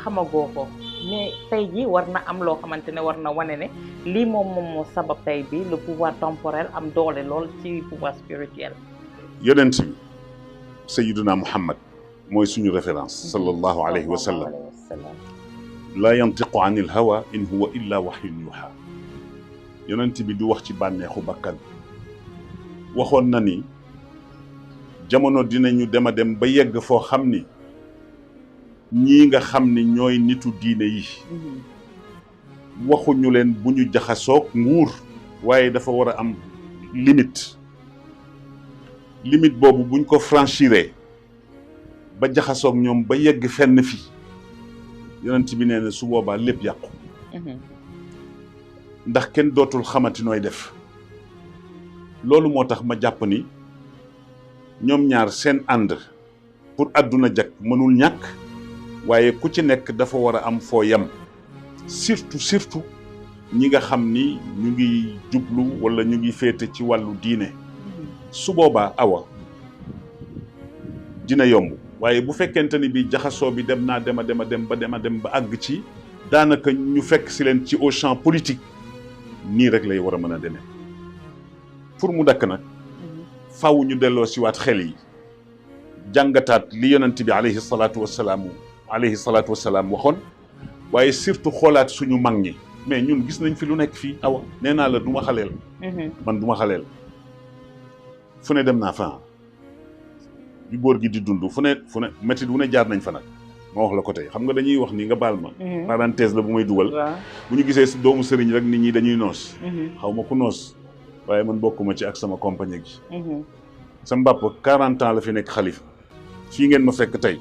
xamagoo ko mais tey ji war na am loo xamante ne war na wane ne lii moom moo sabab tey bi le pouvoir temporel am doole lool ci pouvoir spirituel. yonent bi Sayyiduna Muhammad mooy suñu référence sallallahu alayhi wa sallam laa yantiqu anil hawa in huwa illa wahyun yuha. yonent bi du wax ci bànneexu bakkan waxoon na ni jamono dinañu dem ba yegg foo xam ni ñii nga xam ni ñooy nitu diine yi waxuñu leen bu ñu jaxasoog nguur waaye dafa war a am limite boobu buñ ko franchiré ba jaxasoog ñoom ba yegg fenn fi yonent bi nee na su boobaa lépp yàqu ndax kenn dootul xamati nooy def loolu moo tax ma jàpp ni ñoom ñaar seen ànd pour àdduna jag mënul ñàkk waaye ku ci nekk dafa war a am foo yem surtout ñi nga xam ni ñu ngi jublu wala ñu ngi féete ci wàllu diine su boobaa awa dina yomb waaye bu fekkente ni bi jaxasoo bi dem ba àgg ci daanaka ñu fekk si leen ci au champ politique nii rek lay war a mën a demee pour mu dakk nag faaw ñu delloo si waat xel yi jàngataat li yonent bi alayhi salaatu wasalaam waxoon waaye surtout xoolaat suñu mag ñi mais ñun gis nañ fi lu nekk fii awa nee naa la du ma xaleel man du ma xaleel fu ne dem naa fa bi góor gi di dund fu ne métti wu ne jaar nañ fa nag ma wax la ko tey xam nga dañuy wax ni nga baal ma parenthèse la bu may dugal bu ñu gisee doomu sëriñ rek nit ñi dañuy noos xaw ma ku noos waaye man bokkuma ci ak sama compagnie gi sama mbàpp 40 ans la fi nekk xalifa fii ngeen ma fekk tey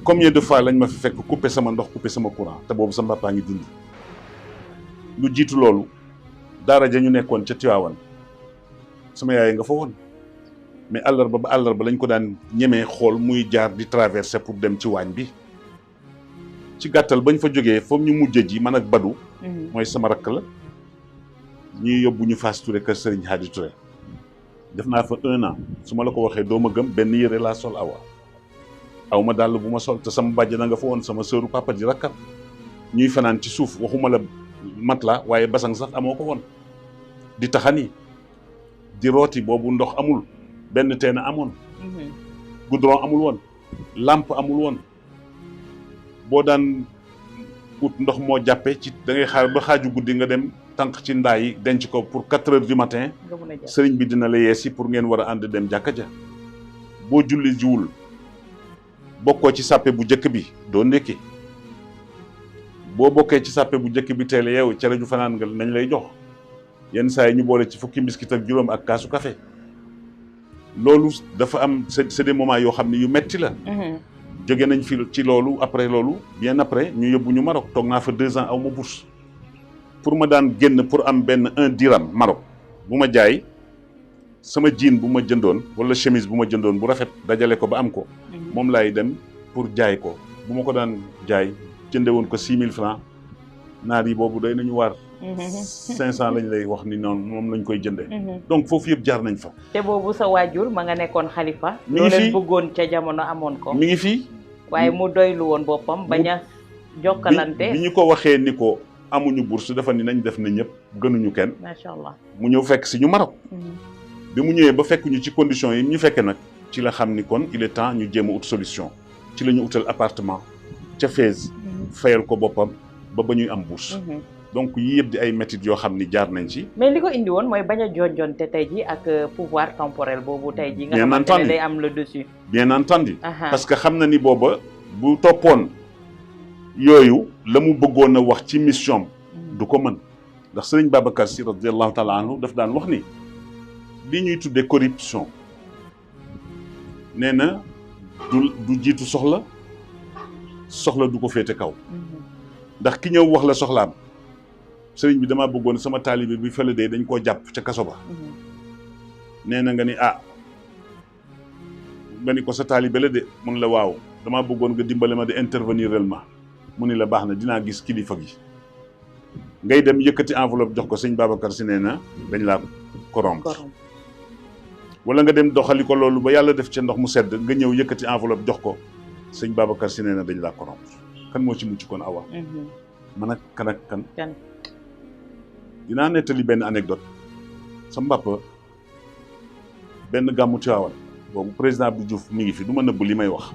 combien de fois lañ ma fi fekk coupé sama ndox coupé sama courant te boobu sa mbàppaa ngi dund lu jiitu loolu daara ja ñu nekkoon ca Tiwaawan sama yaay nga fa woon mais àllarba lañ ko daan ñemee xool muy jaar di traversé pour dem ci waañ bi ci gàttal bañ fa jógee foofu ñu mujj ji man ak Badou mooy sama rakk la ñuy yóbbu ñu Fass Touré kër Serigne Hadi Touré def naa fa 1 an su ma la ko waxee doo ma gëm benn yére laa sol aw ma dàll bu ma sol te sama bàjj na nga fa woon sama sëru papa ji rakkam ñuy fanaan ci suuf waxuma la mat la waaye basang sax amoo ko woon di taxani di rooti boobu ndox amul benn teen amoon goudron amul woon lampe amul woon boo daan ut ndox moo jàppe ci da ngay xaar ba xaaju guddi nga dem tànk ci ndaa yi denc ko pour 4 heures du matin sëriñ bi dina la yeesi pour ngeen war a ànd dem jàkka ja boo julli jiwul bokkoo ci sàppe bu njëkk bi doo ndékki boo bokkee ci sàppe bu njëkk bi teel yeewu cere ju fanaan nga nañ lay jox yenn saa yi ñu boole ci fukki mbiskit ak juróom ak kaasu café loolu dafa am c'est des moments yoo xam ne yu metti la jóge nañ fi ci loolu bien après ñu yóbbu ñu Maroc toog naa fa 2 ans aw ma bourse pour ma daan génn pour am benn 1 dirham Maroc bu ma jaay sama jean bu ma jëndoon wala chemise bu ma jëndoon bu rafet dajale ko ba am ko moom laay dem pour jaay ko bu ma ko daan jaay jënde woon ko 6000 francs naar yi boobu day nañu waar 500 lañ lay wax ni noonu moom lañ koy jënde donc foofu yëpp jaar nañ fa te boobu sa waajur ma nga nekkoon xalifa mi ngi fi leen bëggoon ca jamono amoon ko mi ngi fii waaye mu doylu woon boppam bañ a jokkalante bi ñu ko waxee ni ko amuñu bourse dafa ni nañ def na ñëpp gënuñu kenn macha allah mu ñëw fekk si ñu Maroc bi mu ñëwee ba fekk ñu ci conditions yi ñu fekkee nag ci la xam ni kon il est temps ñu jéem a ut solution ci la ñu utal appartement ca Fès fayal ko boppam ba ñuy am bourse donc yii yëpp di ay méthodes yoo xam ni jaar nañ ci mais li ko indi woon mooy bañ a jonjonte tey ji ak pouvoir temporel boobu tey ji nga xamante ne day am le dessus bien entendu parce que xam na ni booba bu toppoon yooyu la mu bëggoon a wax ci mission du ko mën ndax sëriñ Babacar Sy radiallahu taala anhu daf daan wax ni li ñuy tuddee corruption nee na du jiitu soxla du ko féete kaw ndax ki ñëw wax la soxlaam sëriñ bi dama bëggoon sama taalibe bi fële dee dañ koo jàpp ca kaso ba nee na nga ni nga ni ko sa taalibe la de mun la waaw dama bëggoon nga dimbale ma de intervenir ma mu ni la baax na dinaa gis kilifa gi ngay dem yëkkati enveloppe jox ko sëñ Babacar Sy nee na dañ laa corrompre wala nga dem doxali ko loolu ba yàlla def ca ndox mu sedd nga ñëw yëkkati enveloppe jox ko sëñ Babacar Sy nee na dañ laa corrompre kan moo ci mucc kon Awa. man ak kan. dinaa nettali benn anecdote sa mbàppa benn gàmmu Tiwaawan boobu président Abdou Diouf mi ngi fi du ma nëbb li may wax.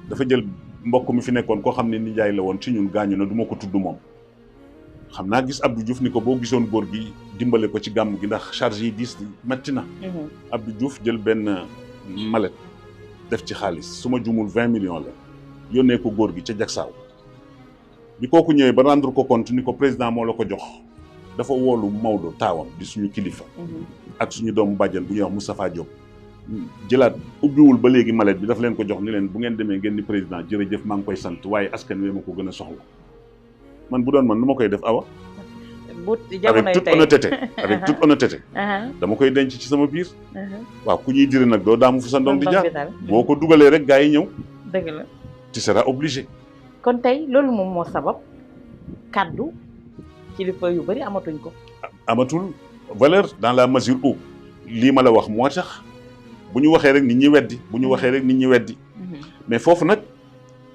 dafa jël mbokk mi fi nekkoon koo xam ne nijaay la woon ci ñun gaañu na du ma ko tudd moom. xam naa gis Abdou Diouf ni ko boo gisoon góor gi dimbale ko ci gàmm gi ndax charge yi diis metti na. Abdou Diouf jël benn mallette def ci xaalis su ma jumul 20 millions la yónnee ko góor gi ca Jaksaaw bi kooku ñëwee ba rendre ko compte ni ko président moo la ko jox dafa woolu Maodo taawam di suñu kilifa. ak suñu doomu bàjjan bu ñuy wax Moustapha Diop. jëlaat ubbiwul ba léegi mallette bi dafa leen ko jox ni leen bu ngeen demee ngeen ni président jërëjëf maa ngi koy sant waaye askan wi ma ko gën a soxla man bu doon man nu ma koy def Awa. avec toute honnêteté dama koy denc ci sama biir. waaw ku ñuy dire nag doo daamu fu sa ndong di jaar boo ko dugalee rek gaa yi ñëw. dëgg la tu seras obligé. kon tey loolu moom moo sabab kaddu kilifa yu bëri amatuñ ko. amatul valeur dans la mesure où lii ma la wax moo tax bu ñu waxee rek nit ñi weddi bu ñu waxee rek nit ñi weddi. mais foofu nag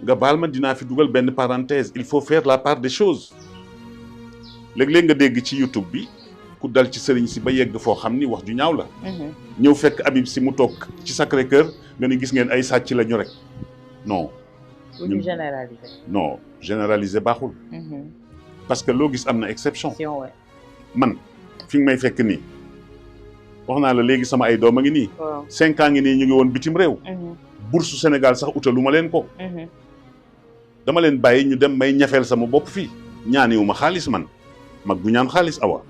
nga baal ma dinaa fi dugal benn parenthèse il faut faire la part des choses. léeg-léeg nga dégg ci YouTube bi ku dal ci sëriñ si ba yegg foo xam ni wax ju ñaaw la. ñëw fekk Habib si mu toog ci Sacré-Cœur nga ni gis ngeen ay sàcc la ñu rek non. ñu généraliser. non généraliser baaxul. parce que loo gis am na exception. man fi nga may fekk nii wax naa la léegi sama ay doom a ngi nii. 5 ans ngi nii ñu ngi woon bitim réew. bourse Sénégal sax utalu ma leen ko. dama leen bàyyi ñu dem may ñafeel sama bopp fii ñaaniwuma xaalis man. mag du ñaan xaalis Awa.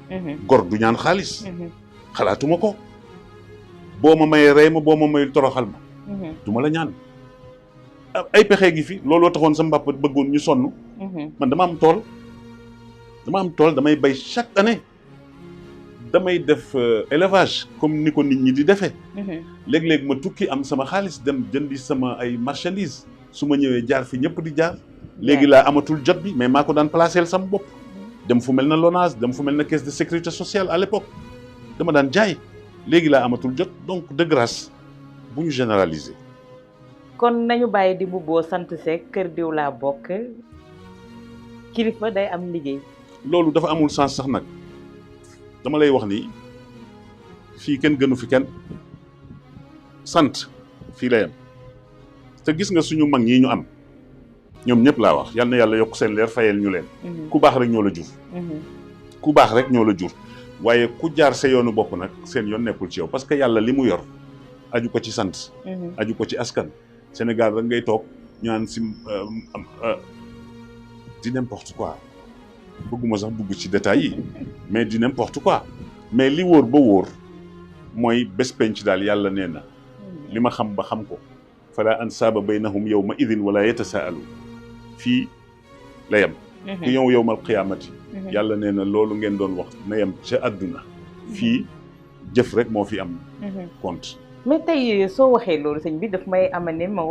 gor du ñaan xaalis. xalaatuma ko boo ma may rey ma boo ma may toroxal ma. du ma la ñaan ay pexe gi fi looloo taxoon sa mbàpp bëggoon ñu sonn. man dama am tool damay bay chaque année damay def élevage comme ni ko nit ñi di defee. léeg-léeg ma tukki am sama xaalis dem jëndi sama ay marchandises su ma ñëwee jaar fi ñëpp di jaar. léegi laa amatul jot bi mais maa ko daan placer sama bopp. dem fu mel na LONASE dem fu mel na caisse de sécurité sociale à l'époque dama daan jaay léegi laa amatul jot donc de grâce bu ñu généraliser. kon nañu bàyyi di mbubboo sant Seck kër diw laa bokk kilifa day am liggéey. loolu dafa amul sens sax nag dama lay wax ni fii kenn gënu fi kenn sant fii la yem te gis nga suñu mag ñii ñu am. ñoom ñëpp laa wax yal na yàlla yokk seen leer fayal ñu leen. ku baax rek ñoo la jur. ku baax rek ñoo la jur waaye ku jaar sa yoonu bopp nag seen yoon nekkul ci yow parce que yàlla li mu yor aju ko ci sant. aju ko ci askan. Sénégal rek ngay toog ñu naan si di n'importe quoi bëgguma sax dugg ci détails yi mais di n'importe quoi mais li wóor ba wóor mooy bés penc daal yàlla nee na li ma xam ba xam ko fala ansaaba baynahum yawma idin wala yatasaalu fii la yem. ku ñëw yawmal qiyaamati. yàlla nee na loolu ngeen doon wax na yem ca àdduna. fii jëf rek moo fi am. compte. mais tey soo waxee loolu sëñ bi daf may amane ma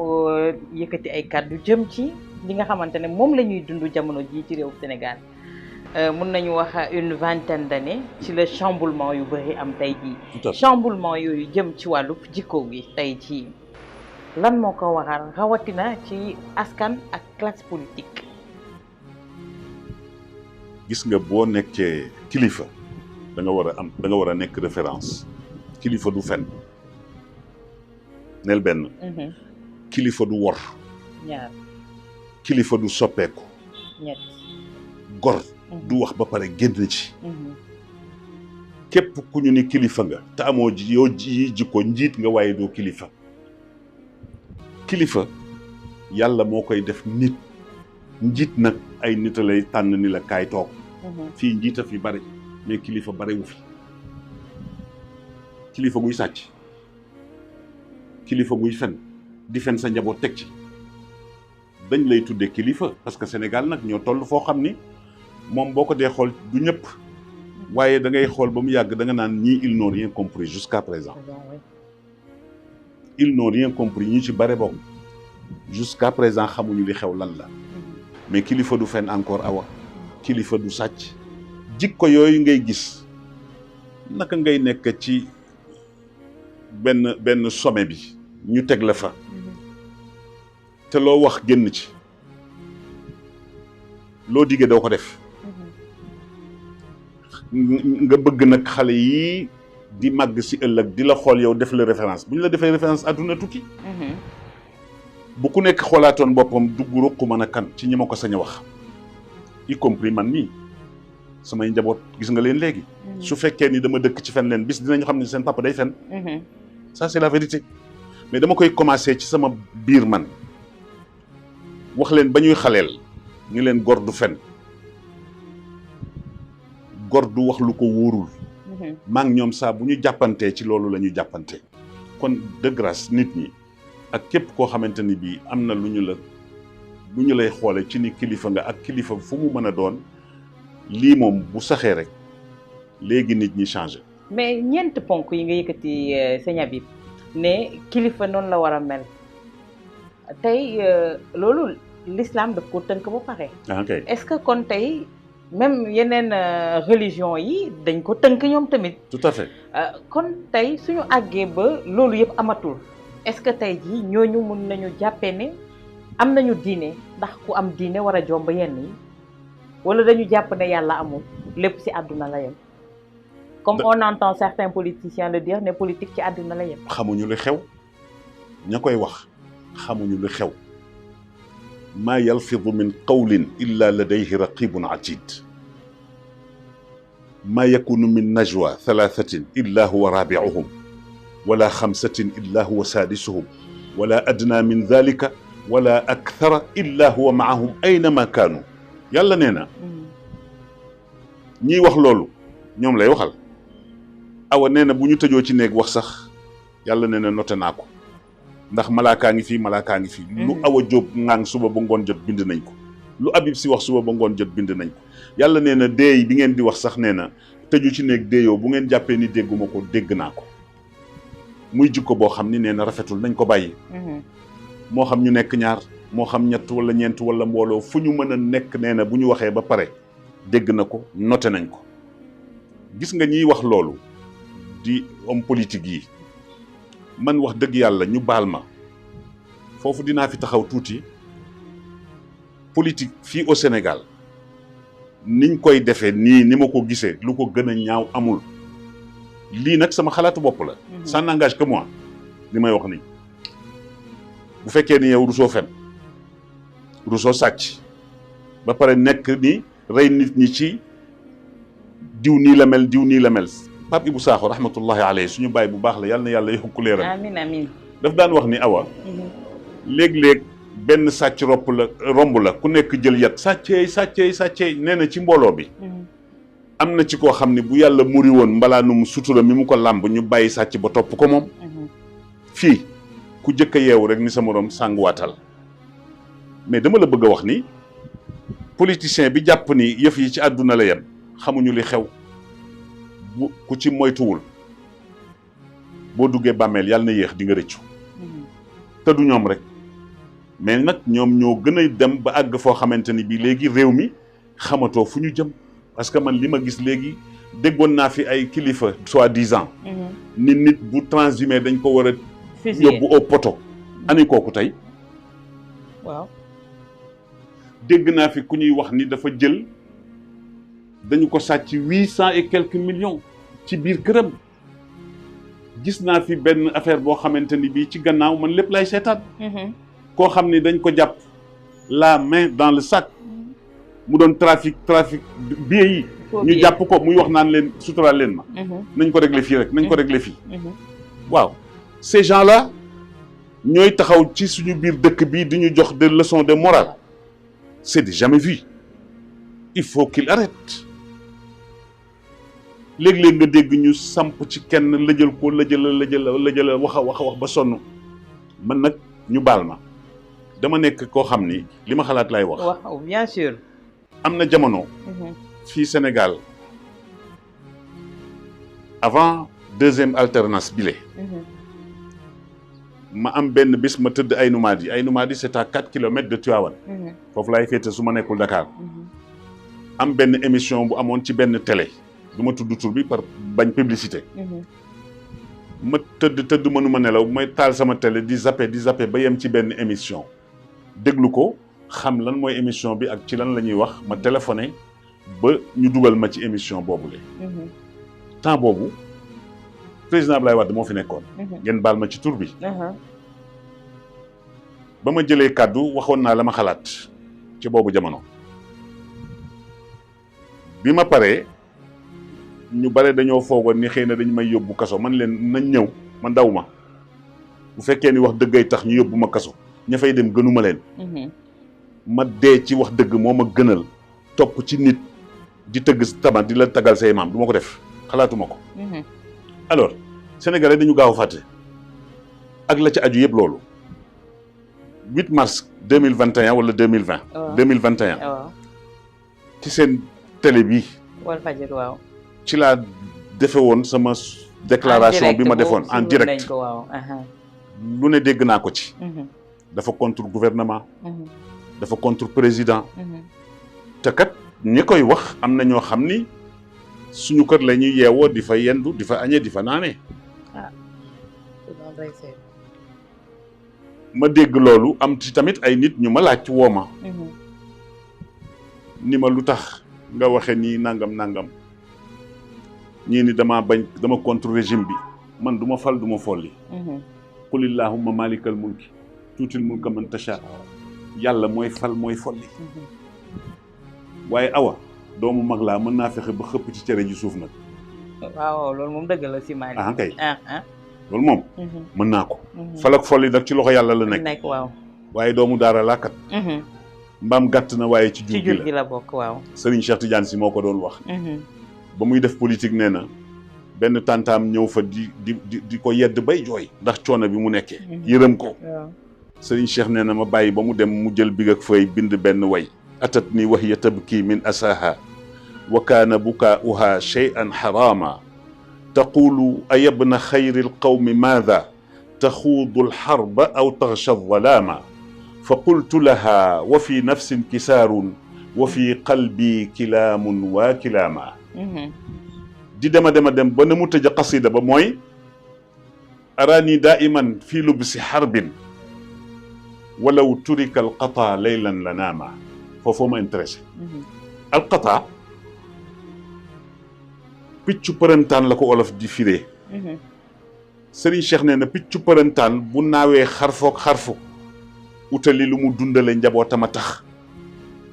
yëkkati ay kàddu jëm ci li nga xamante ne moom la ñuy dund jamono jii ci réew Sénégal mun nañu wax une vingtaine d'années ci la chamboulement yu bëri am tey jii. chamboulement yooyu jëm ci wàllu jikko gi tey jii. lan moo ko waral rawatina ci askan ak classe politique. gis nga boo nekkee kilifa da nga war a nekk référence kilifa du fen neel benn. kilifa du wor. ñaar kilifa du soppeeku. ñett gor. du wax ba pare génn ci. képp ku ñu ni kilifa nga te amoo yoo jikko njiit nga waaye doo kilifa. kilifa yàlla moo koy def nit njiit nag ay nit lay tànn ni la kaay toog. fii njiita fi bari mais kilifa bariwu fi. kilifa guy sàcc kilifa guy fen di fen sa njaboot teg ci dañ lay tuddee kilifa parce que Sénégal nag ñoo toll foo xam ni moom boo ko dee xool du ñëpp waaye da ngay xool ba mu yàgg da nga naan ñii ils n'ont rien compris jusqu'à présent. ils n'ont rien compris ñu ci bare bokk jusqu'à présent xamuñu li xew lan la mais kilifa du fen encore Awa kilifa du sàcc jikko yooyu ngay gis naka ngay nekk ci benn sommet bi ñu teg la fa te loo wax génn ci loo diggee doo ko def nga bëgg nag xale yi di màgg si ëllëg di la xool yow def la référence bu ñu la defee référence àdduna tukki bu ku nekk xoolaatoon boppam dugg ruq mën a kan ci ñi ma ko sañ a wax y compris man mii samay njaboot gis nga leen léegi su fekkee ni dama dëkk ci fen leen bis dinañu xam ne seen papa day fen ça c'est la vérité mais dama koy commencer ci sama biir man wax leen ba ñuy xaleel ñu leen gor du fen gor du wax lu ko wóorul maa ngi ñoom saa bu ñu jàppantee ci loolu la ñu jàppante kon de grâce nit ñi ak képp koo xamante ni bii am na lu ñu lay xoole ci ni kilifa nga ak kilifa fu mu mën a doon lii moom bu saxee rek léegi nit ñi changé. mais ñeent ponk yi nga yëkkati sëñ Habib ne kilifa noonu la war a mel tey loolu l'islam daf ko tënk ba pare. ok est-ce que kon tey même yeneen religion yi dañ ko tënk ñoom tamit. tout à fait. kon tey suñu àggee ba loolu yëpp amatul est-ce que tey jii ñooñu mun nañu jàppee ne am nañu diine ndax ku am diine war a jomb yenn yi wala dañu jàpp ne yàlla amul lépp ci àdduna la yem. comme on entend certains politiciens le dire ne politique ci àdduna la yem. xamuñu lu xew ña koy wax xamuñu lu xew maa yalfidu min qawlin illa ladayhi raqibun atid maa yakunu min najwa thalathatin illa huwa rabi'uhum wala xamsatin illa huwa sadisuhum wala adna min dhalika wala akthara illa huwa maahum aynama kaanu yàlla nee na ñiy wax loolu ñoom lay waxal awa nee na bu ñu tëjoo ci néeg wax sax yàlla nee na noté naa ko ndax malaakaa ngi fii malaakaa ngi fii lu Awa Jóob ŋaang suba ba ngoon jot bind nañ ko lu Habib si wax suba ba ngoon jot bind nañ ko yàlla nee na déey bi ngeen di wax sax nee na tëju ci néeg déeyoo bu ngeen jàppee ni dégguma ko dégg naa ko muy jikko boo xam ni nee na rafetul nañ ko bàyyi moo xam ñu nekk ñaar moo xam ñett wala ñeent wala mbooloo fu ñu mën a nekk nee na bu ñu waxee ba pare dégg na ko noté nañ ko gis nga ñiy wax loolu di homme politique yi man wax dëgg yàlla ñu baal ma foofu dinaa fi taxaw tuuti politique fii au Sénégal niñ koy defee nii ni ma ko gisee lu ko gën a ñaaw amul lii nag sama xalaatu bopp la ça n'engage que moi li may wax nii bu fekkee ni yow rusoo fen rusoo sàcc ba pare nekk ni rey nit ñi ci diw nii la mel diw nii la mel Pape Ibou Sakho rahmatullahi alayhi suñu baay bu baax la yàlla na yàlla yokku leeral amiin amiin daf daan wax ni awa léeg-léeg benn sàcc romb la ku nekk jël yat sàcceey nee na ci mbooloo bi am na ci koo xam ne bu yàlla muri woon mbalaanum sutura mi mu ko làmb ñu bàyyi sàcc ba topp ko moom fii ku jëkk a yeewu rek ni sa moroom sànguwaatal mais dama la bëgg a wax ni politicien bi jàpp ni yëf yi ci àdduna la yem xamuñu li xew bu ku ci moytuwul boo duggee bàmmeel yàlla na yéex di nga rëccu te du ñoom rek mais nag ñoom ñoo gën a dem ba àgg foo xamante ni bii léegi réew mi xamatoo fu ñu jëm parce que man li ma gis léegi déggoon naa fi ay kilifa soi-disant ni nit bu transhumé dañ ko war a yóbbu au poto ani kooku tey waaw dégg naa fi ku ñuy wax ni dafa jël dañu ko sàcc 800 et quelques millions ci biir këram gis naa fi benn affaire boo xamante ni bii ci gannaaw man lépp lay seetaan koo xam ni dañ ko jàpp la main dans le sac mu doon trafic billets yi ñu jàpp ko muy wax naan leen suturaal leen ma nañ ko régler fii rek nañ ko régler fii waaw ces gens là ñooy taxaw ci suñu biir dëkk bii di ñu jox des leçons de morale c'est du jamais vu il faut qu'il arrête léeg-léeg nga dégg ñu samp ci kenn lëjal ko lëjal wax ba sonn man nag ñu baal ma dama nekk koo xam ni li ma xalaat lay wax. waaw bien sûr. am na jamono. fii Sénégal avant deuxième alternance bile. ma am benn bis ma tëdd Aïnoumady c'est à 4 kilomètres de Tivaouane. foofu laay féete su ma nekkul Dakar. am benn émission bu amoon ci benn télé. du ma tudd tur bi par bañ publicité. ma mënuma nelaw may taal sama télé di zappé ba yem ci benn émission déglu ko xam lan mooy émission bi ak ci lan la ñuy wax ma téléphoné ba ñu dugal ma ci émission boobule. temps boobu président Abdoulaye Wade moo fi nekkoon. ngeen baal ma ci tur bi. ba ma jëlee kàddu waxoon naa la ma xalaat ci boobu jamono bi ma paree ñu bare dañoo foogoon ni xëy na dañu may yóbbu kaso man leen nañ ñëw man daw ma bu fekkee ni wax dëggay tax ñu yóbbu ma kaso ña fay dem gënuma leen. ma dee ci wax dëgg moo ma gënal topp ci nit di tëgg tama di la tagal say maam du ma ko def xalaatuma ko. alors sénégalais dañu gaaw a fàtte ak la ci aju yëpp loolu 8 mars 2021 wala 2020. 2021. ci seen télé bi. Walfadjri waaw. ci laa defe woon sama déclaration bi ma defoon en direct. lu ne dégg naa ko ci. dafa contre gouvernement. dafa contre président. te kat ñi koy wax am na ñoo xam ni suñu kër la ñuy yeewoo di fa yendu di fa añee di fa naanee. ma dégg loolu am ci tamit ay nit ñu ma laaj woo ma. ni ma lu tax nga waxe nii nangam. ñii ni dama contre régime bi man du ma fal du ma folli. qul illahumma malikal mulki tuutil mulka man tasha yàlla mooy fal mooy folli. waaye awa doomu mag laa mën naa fexe ba xëpp ci cere ji suuf nag. waaw loolu moom dëgg la si Malick. kay loolu moom. mën naa ko. fal ak folli nag ci loxo yàlla la nekk. waaw waaye doomu daara laa kat. mbaam gàtt na waaye ci jur gi la bokk waaw. Serigne Cheikh Tidiane Sy moo ko doon wax. ba muy def politique nee na benn tantaam ñëw fa di ko yedd bay jooy ndax coono bi mu nekkee. yërëm ko. Serigne Cheikh nee na ma bàyyi ba mu dem mu jël big ak fëy bind benn way. atat ni wa hiya tabki min asaha wa kaana bukaa'uha shay'an harama taqulu ayabna xayri alqawmi maadha taxuudu alxarba aw taxsha alzalaama fa qultu laha wa fi nafsi inkisaarun wa fi qalbi kilaamun wa kilaama. di dem ba na mu tëj qasida ba mooy araani daa'iman fi lubsi xarbin walaw turika alqata laylan la naama. foofoo ma intéressé. alqata piccu përëntaan la ko olof di firee. Serigne Cheikh nee na piccu përëntaan bu naawee xarfook xarfu utali lu mu dundale njabootam a tax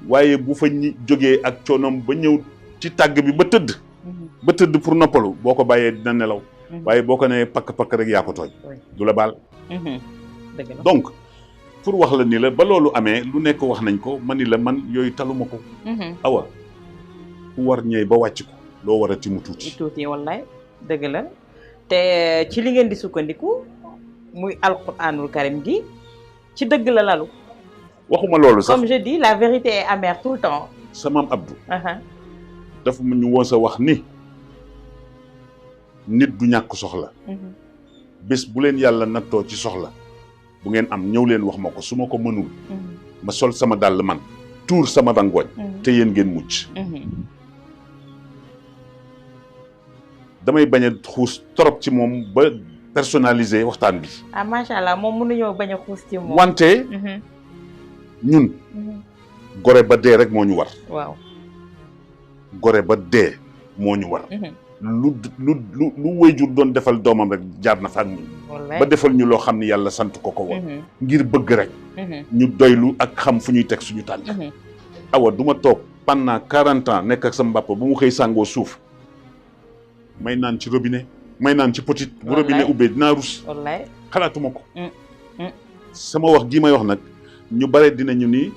waaye bu fa jógee ak coonoom ba ñëw ci tàgg bi ba tëdd pour noppalu boo ko bàyyee dina nelaw. waaye boo ko nee pakk rek yaa ko tooñ. du la baal. donc pour wax la ni la ba loolu amee lu nekk wax nañ ko ma ni la man yooyu taluma ko. awa ku war ñëw ba wàcc ko loo war a ti mu tuuti. wallaay dëgg la te ci li ngeen di sukkandiku muy alquranul karim gi ci dëgg la lalu. waxuma loolu sax comme je dis la vérité est amère tout le temps. sa maam Abdou. dafa ñu woon sa wax ni nit du ñàkk soxla. bés bu leen yàlla nattoo ci soxla. bu ngeen am ñëw leen wax ma ko su ma ko mënul. ma sol sama dàll man tuur sama rangooñ. te yéen ngeen mucc. damay bañ a xuus trop ci moom ba personnaliser waxtaan bi. macha allah moom mënuñoo bañ a xuus ci moom. wante. ñun. gore ba dee rek moo ñu war. waaw. gore ba dee moo ñu war. lu waajur doon defal doomam rek jaar na fa ak ñun. ba defal ñu loo xam ni yàlla sant ko woon. ngir bëgg rek. ñu doylu ak xam fu ñuy teg suñu tànk. awa du ma toog pendant 40 ans nekk ak sama mbàpp bu mu xëy sàngoo suuf may naan ci robinet may naan ci petit. bu robinet ubbee dinaa rus. xalaatuma ko. sama wax gii may wax nag ñu bare dinañu ni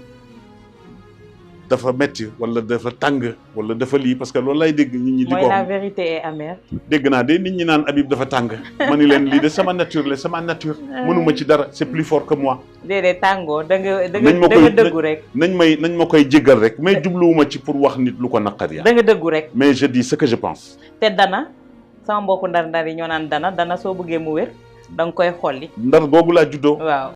dafa metti wala dafa tàng wala dafa lii parce que loolu lay dégg nit ñi di ko mooy la vérité est amère. dégg naa de nit ñi naan Habib dafa tàng ma ni leen lii de sama nature la sama nature mënuma ci dara c'est plus fort que moi. déedéet tàngoo da nga dëggu rek. nañ ma koy jéggal rek mais jubluwuma ci pour wax nit lu ko naqari. da nga dëggu rek. mais je dis ce que je pense. te dana sama mbokku ndar-ndar yi ñoo naan dana soo bëggee mu wér da nga koy xolli. ndar googu laa juddoo. waaw.